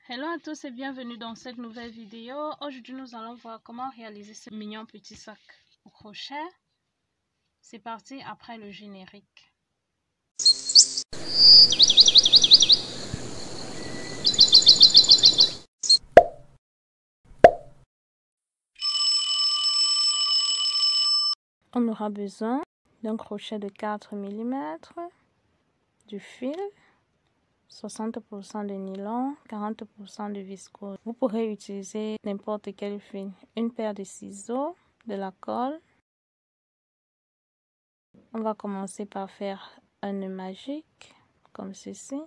Hello à tous et bienvenue dans cette nouvelle vidéo. Aujourd'hui nous allons voir comment réaliser ce mignon petit sac au crochet. C'est parti après le générique. On aura besoin d'un crochet de 4 mm, du fil, 60% de nylon, 40% de viscose. Vous pourrez utiliser n'importe quel fil, une paire de ciseaux, de la colle. On va commencer par faire un nœud magique comme ceci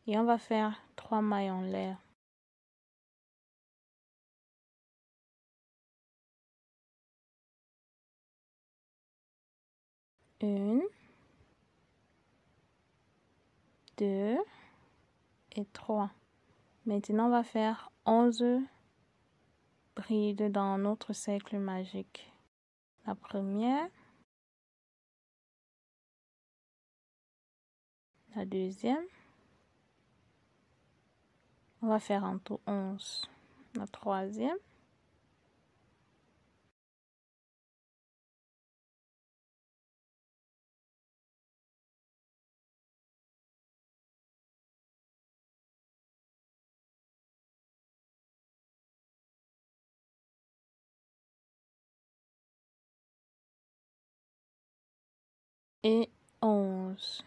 et on va faire 3 mailles en l'air. Une, 2 et 3. Maintenant, on va faire 11 brides dans notre cercle magique. La première, la deuxième, on va faire en tout 11. La troisième, et 11.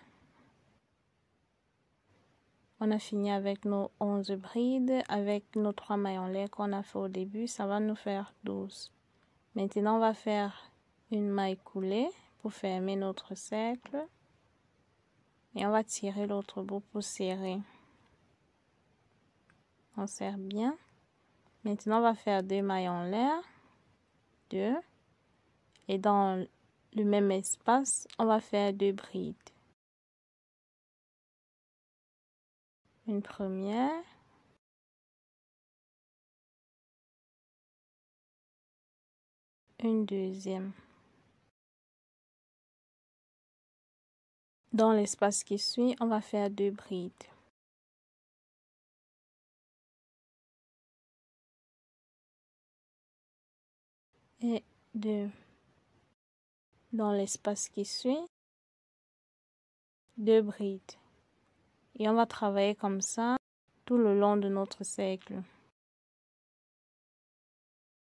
On a fini avec nos 11 brides, avec nos 3 mailles en l'air qu'on a fait au début, ça va nous faire 12. Maintenant, on va faire une maille coulée pour fermer notre cercle et on va tirer l'autre bout pour serrer. On serre bien. Maintenant, on va faire 2 mailles en l'air, 2, et dans le même espace, on va faire 2 brides. Une première, une deuxième. Dans l'espace qui suit, on va faire 2 brides. Et 2. Dans l'espace qui suit, 2 brides. Et on va travailler comme ça tout le long de notre cercle.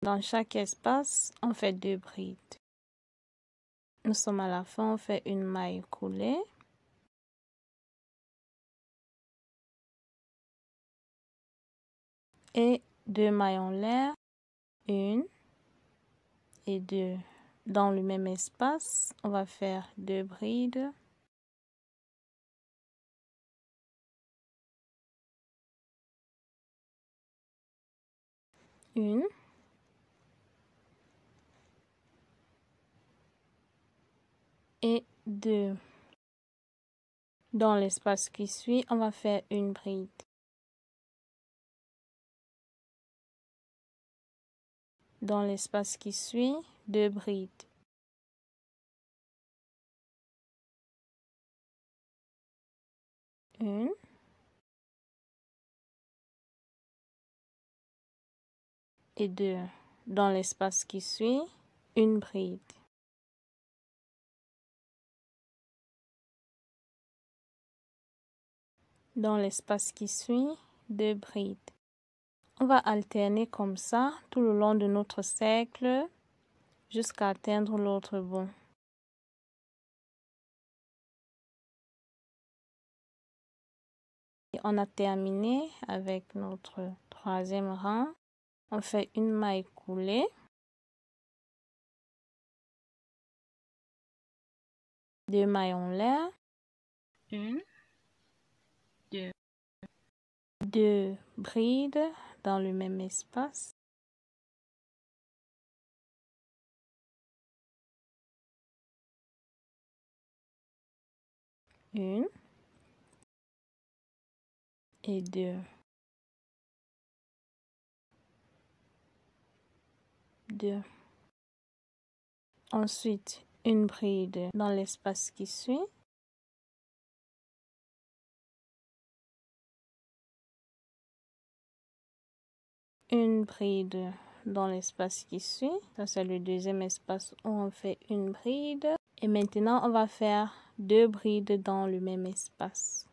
Dans chaque espace, on fait 2 brides. Nous sommes à la fin, on fait une maille coulée. Et 2 mailles en l'air, 1 et 2. Dans le même espace, on va faire 2 brides. Une. Et 2. Dans l'espace qui suit, on va faire une bride. Dans l'espace qui suit, 2 brides. Une. Et 2. Dans l'espace qui suit, une bride. Dans l'espace qui suit, 2 brides. On va alterner comme ça tout le long de notre cercle jusqu'à atteindre l'autre bout. Et on a terminé avec notre 3e rang. On fait une maille coulée. 2 mailles en l'air. 1, 2. 2 brides dans le même espace. Une et 2. 2. Ensuite, une bride dans l'espace qui suit. une bride dans l'espace qui suit. Ça, c'est le deuxième espace où on fait une bride. Et maintenant, on va faire 2 brides dans le même espace.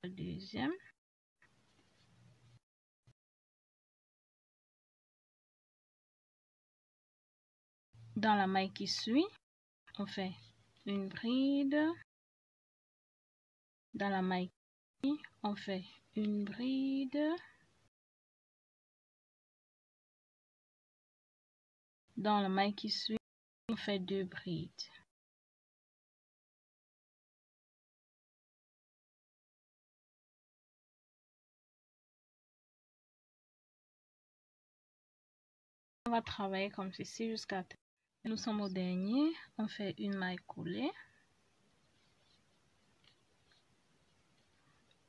Le deuxième. Dans la maille qui suit, on fait une bride. Dans la maille qui suit, on fait une bride. Dans la maille qui suit, on fait 2 brides. On va travailler comme ceci jusqu'à... Nous sommes au dernier, on fait une maille coulée.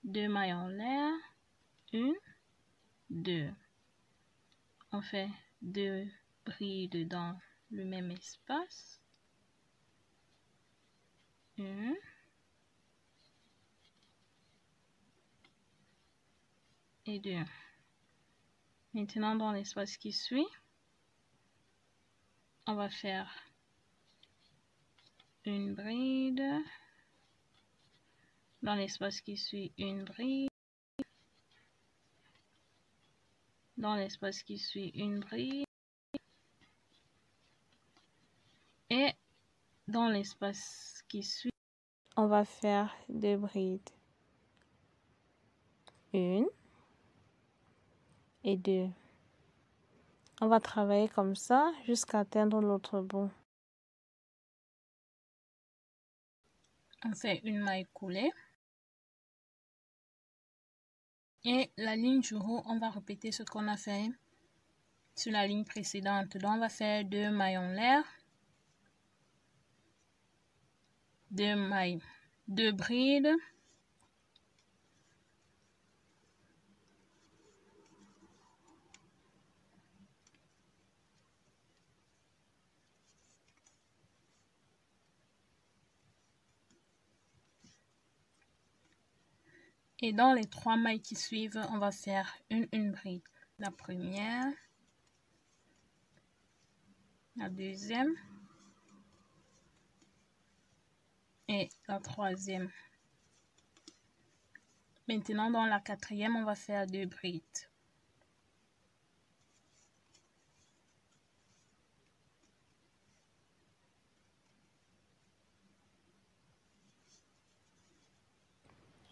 2 mailles en l'air, 1, 2. On fait 2 brides dans le même espace. 1. Et 2. Maintenant, dans l'espace qui suit, on va faire une bride. Dans l'espace qui suit, une bride. Dans l'espace qui suit, une bride. Et dans l'espace qui suit, on va faire 2 brides. 1 et 2. On va travailler comme ça jusqu'à atteindre l'autre bout. On fait une maille coulée. Et la ligne du haut, on va répéter ce qu'on a fait sur la ligne précédente. Donc, on va faire 2 mailles en l'air. 2 mailles, 2 brides. Et dans les 3 mailles qui suivent, on va faire une bride. La première, la deuxième et la troisième. Maintenant, dans la quatrième, on va faire 2 brides.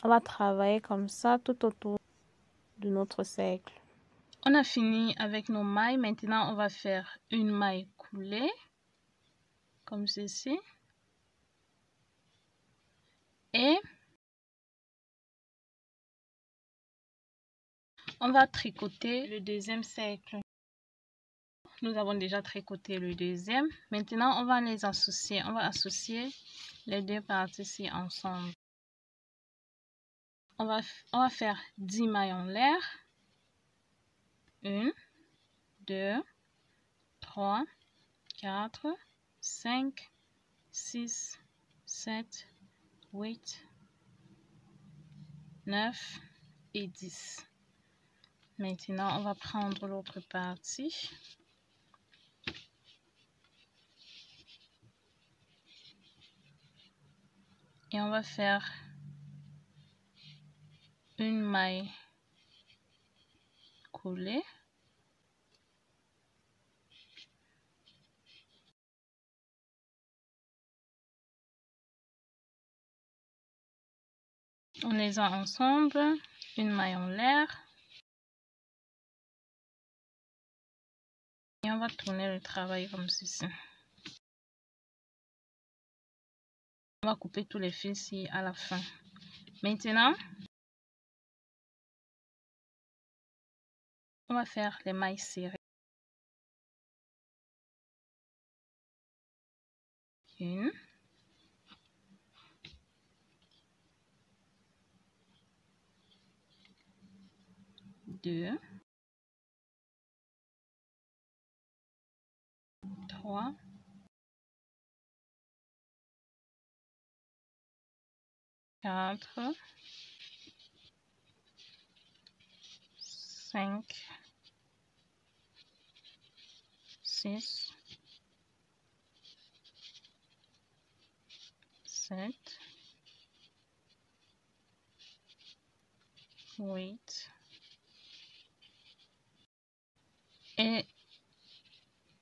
On va travailler comme ça tout autour de notre cercle. On a fini avec nos mailles. Maintenant, on va faire une maille coulée, comme ceci. Et on va tricoter le deuxième cercle. Nous avons déjà tricoté le deuxième. Maintenant, on va les associer. On va associer les 2 parties-ci ensemble. On va faire 10 mailles en l'air. 1, 2, 3, 4, 5, 6, 7, 8, 9 et 10. Maintenant, on va prendre l'autre partie. Et on va faire une maille coulée. On les a ensemble, une maille en l'air. Et on va tourner le travail comme ceci. On va couper tous les fils ici à la fin. Maintenant, on va faire les mailles serrées. 1, 2, 3, 4, 5, 6, 7, 8 et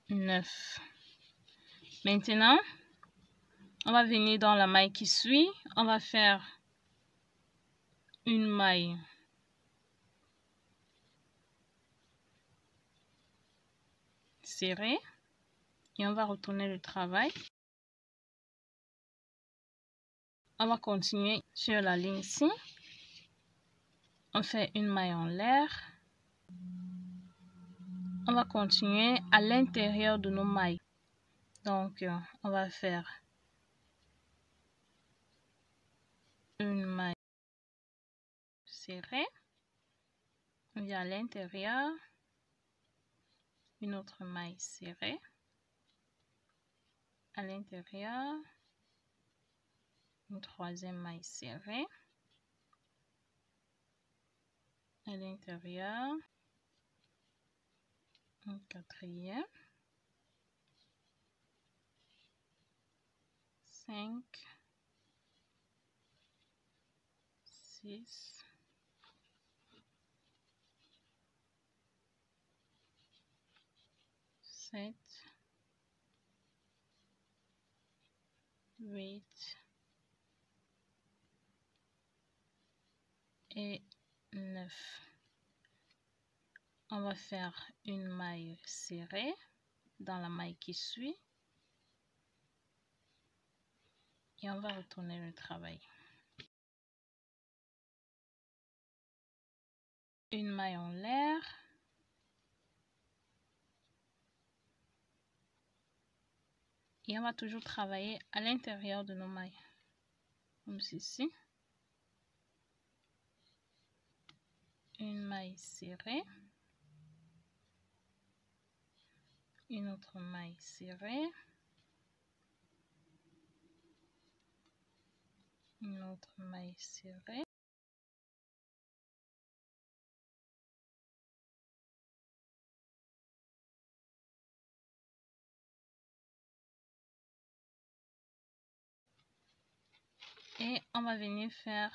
9. Maintenant, on va venir dans la maille qui suit. On va faire une maille serrée et on va retourner le travail. On va continuer sur la ligne ici. On fait une maille en l'air. On va continuer à l'intérieur de nos mailles. Donc, on va faire une maille serrée. On vient à l'intérieur. Une autre maille serrée. À l'intérieur. Une troisième maille serrée. À l'intérieur. Une quatrième. 5, 6, 7, 8 et 9. On va faire une maille serrée dans la maille qui suit et on va retourner le travail. Une maille en l'air. Et on va toujours travailler à l'intérieur de nos mailles. Comme ceci. Une maille serrée. Une autre maille serrée. Une autre maille serrée. Et on va venir faire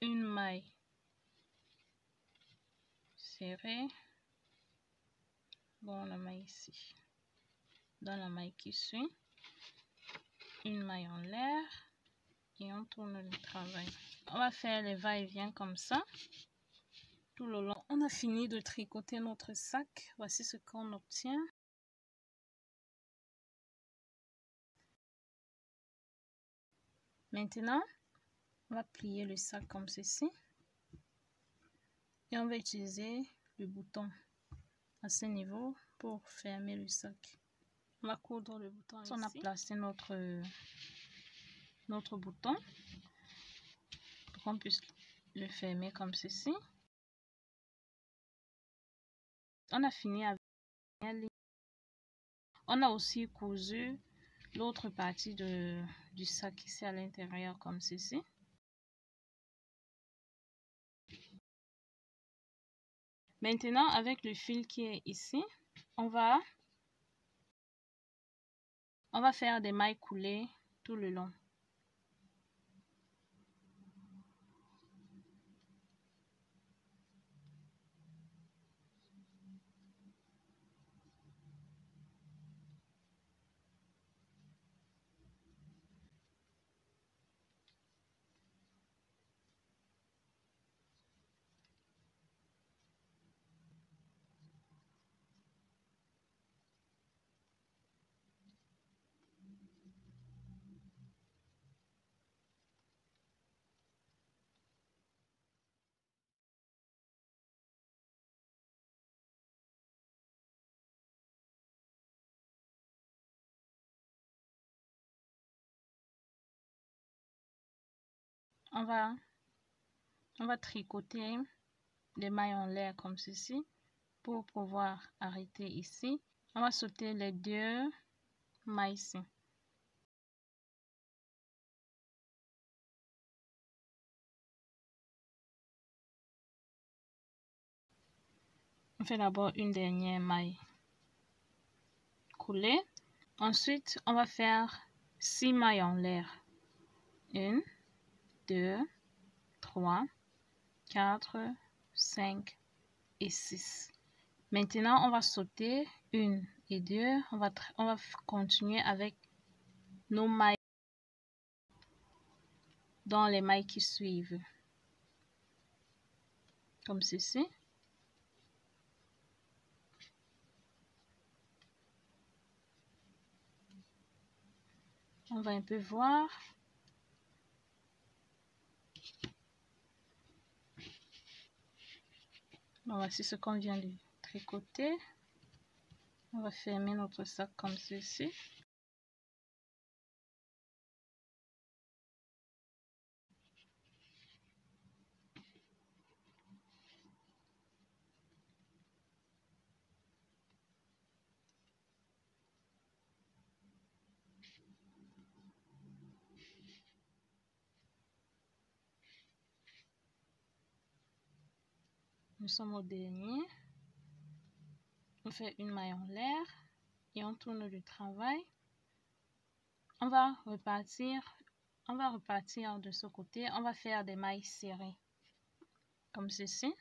une maille serrée. Bon, la maille ici. Dans la maille qui suit. Une maille en l'air. Et on tourne le travail. On va faire les va-et-vient comme ça. Tout le long. On a fini de tricoter notre sac. Voici ce qu'on obtient. Maintenant, on va plier le sac comme ceci. Et on va utiliser le bouton à ce niveau pour fermer le sac. On va coudre le bouton ici. On a placé notre bouton pour qu'on puisse le fermer comme ceci. On a fini avec la ligne. On a aussi cousu l'autre partie du sac ici à l'intérieur comme ceci. Maintenant, avec le fil qui est ici, on va faire des mailles coulées tout le long. On va tricoter les mailles en l'air comme ceci pour pouvoir arrêter ici. On va sauter les 2 mailles ici. On fait d'abord une dernière maille coulée. Ensuite, on va faire 6 mailles en l'air. 1, 2, 3, 4, 5 et 6. Maintenant, on va sauter 1 et 2. On va continuer avec nos mailles dans les mailles qui suivent. Comme ceci. On va un peu voir. Bon, voici ce qu'on vient de tricoter. On va fermer notre sac comme ceci. Nous sommes au dernier. On fait une maille en l'air et on tourne le travail. On va repartir de ce côté. On va faire des mailles serrées comme ceci.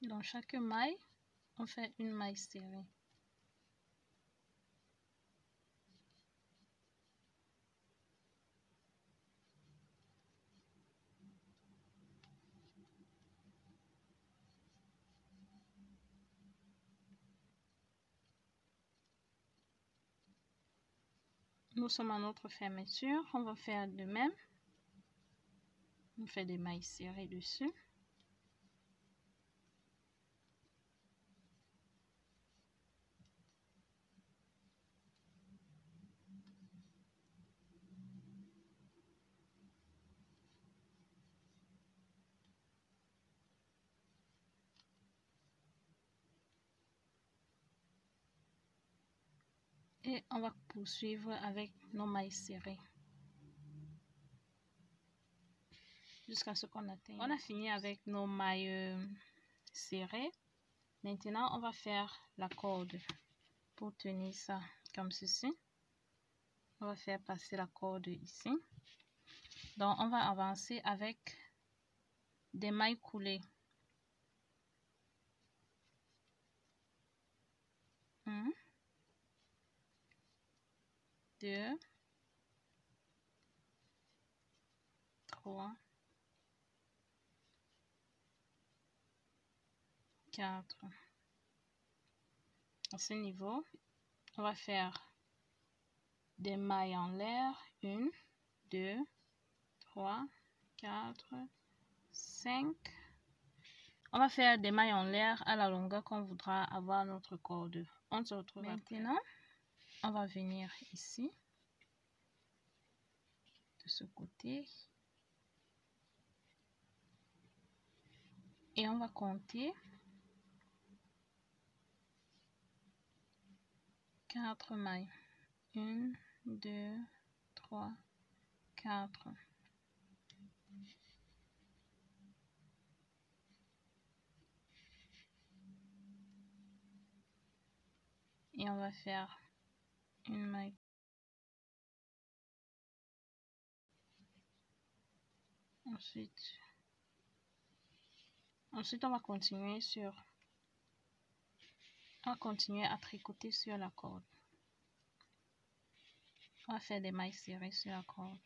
Dans chaque maille, on fait une maille serrée. Nous sommes à notre fermeture. On va faire de même. On fait des mailles serrées dessus. Et on va poursuivre avec nos mailles serrées. Jusqu'à ce qu'on atteigne. On a fini avec nos mailles serrées. Maintenant, on va faire la corde pour tenir ça comme ceci. On va faire passer la corde ici. Donc, on va avancer avec des mailles coulées. 1, 2, 3, 4. À ce niveau, on va faire des mailles en l'air. 1, 2, 3, 4, 5. On va faire des mailles en l'air à la longueur qu'on voudra avoir notre corde. On se retrouve maintenant. Après. On va venir ici, de ce côté. Et on va compter 4 mailles. 1, 2, 3, 4. Et on va faire une maille. Ensuite on va continuer à tricoter sur la corde. On va faire des mailles serrées sur la corde.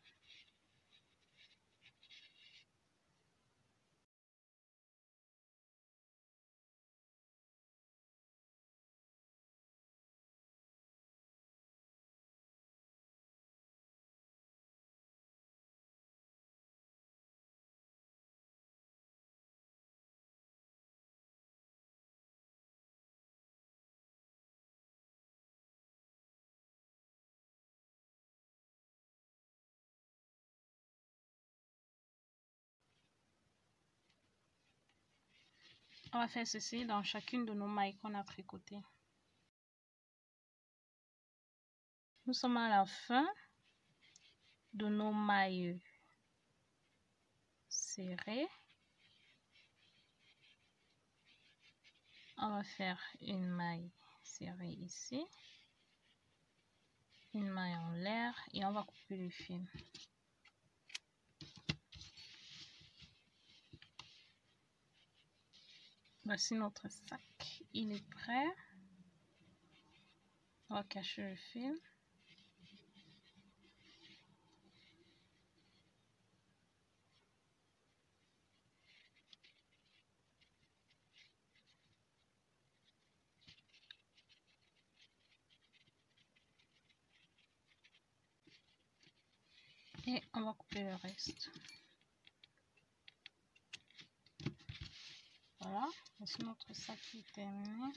On va faire ceci dans chacune de nos mailles qu'on a tricotées. Nous sommes à la fin de nos mailles serrées. On va faire une maille serrée ici, une maille en l'air et on va couper le fil. Voici notre sac, il est prêt. On va cacher le fil. Et on va couper le reste. Voilà, voici notre sac qui est terminé.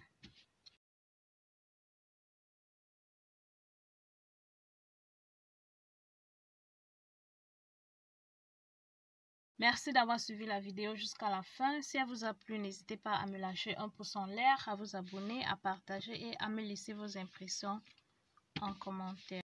Merci d'avoir suivi la vidéo jusqu'à la fin. Si elle vous a plu, n'hésitez pas à me lâcher un pouce en l'air, à vous abonner, à partager et à me laisser vos impressions en commentaire.